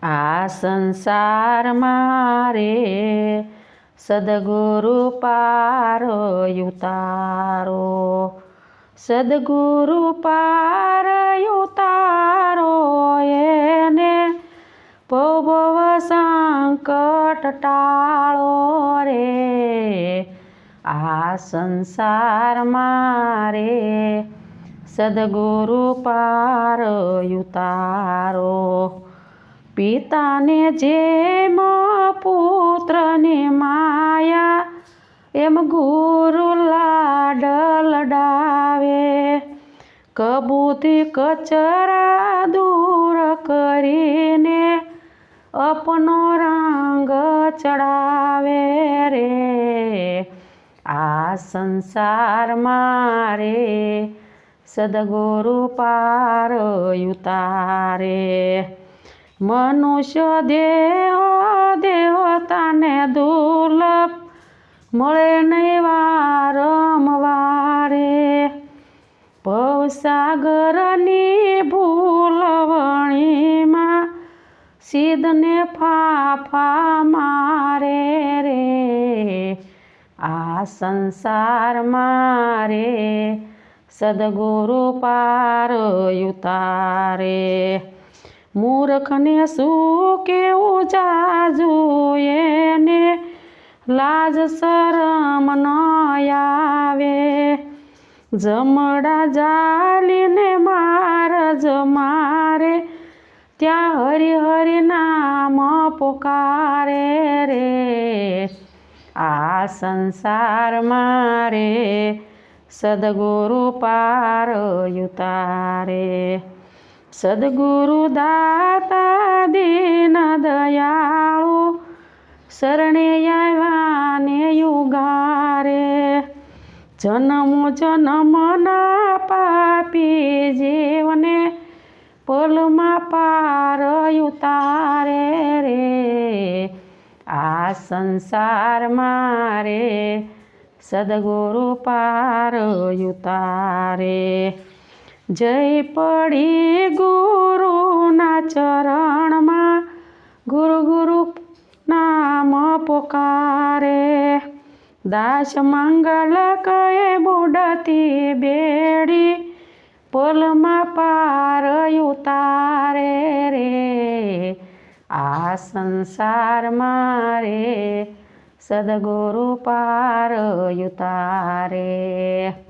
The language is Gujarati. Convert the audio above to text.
આ સંસારમાં રે સદગુરુ પાર ઉતારો, સદગુરુ પાર ઉતારો એને ભવ સંકટ ટાળો રે। આ સંસારમાં રે સદગુરુ પાર ઉતારો। પિતાને જેમ પુત્રને માયા એમ ગુરુ લાડ લડાવે। કબૂતી કચરા દૂર કરીને અપનો રંગ ચડાવે રે। આ સંસારમાં રે સદગુરુ પાર ઉતારે। મનુષ્ય દેહ દેવતાને દુર્લભ મળે નહીં વારંવારે। ભવસાગરની ભૂલવણીમાં સિદ્ધને ફાફા મારે રે। આ સંસારમાં રે સદગુરુ પાર ઉતારે। મૂર્ખને શું કેવું જાજુ એને લાજ શરમ ન આવે। જમડા જાલીને માર મારે ત્યાં હરિ હરિ નામ પોકારે રે। આ સંસારમાં રે સદગુરુ પાર ઉતારે। સદગુરુ દાતા દીન દયાળુ શરણે આવ્યાને યુગારે। જન્મો જન્મના પાપી જીવને પલમાં પાર ઉતારે રે। આ સંસારમાં રે સદગુરુ પાર ઉતારે। જય પડી ગુરુના ચરણમાં ગુરુ ગુરુ નામ પોકારે। દાસ મંગલ કહે બુડતી બેડી પલમાં પાર ઉતારે રે। આ સંસારમાં રે સદગુરુ પાર ઉતારે।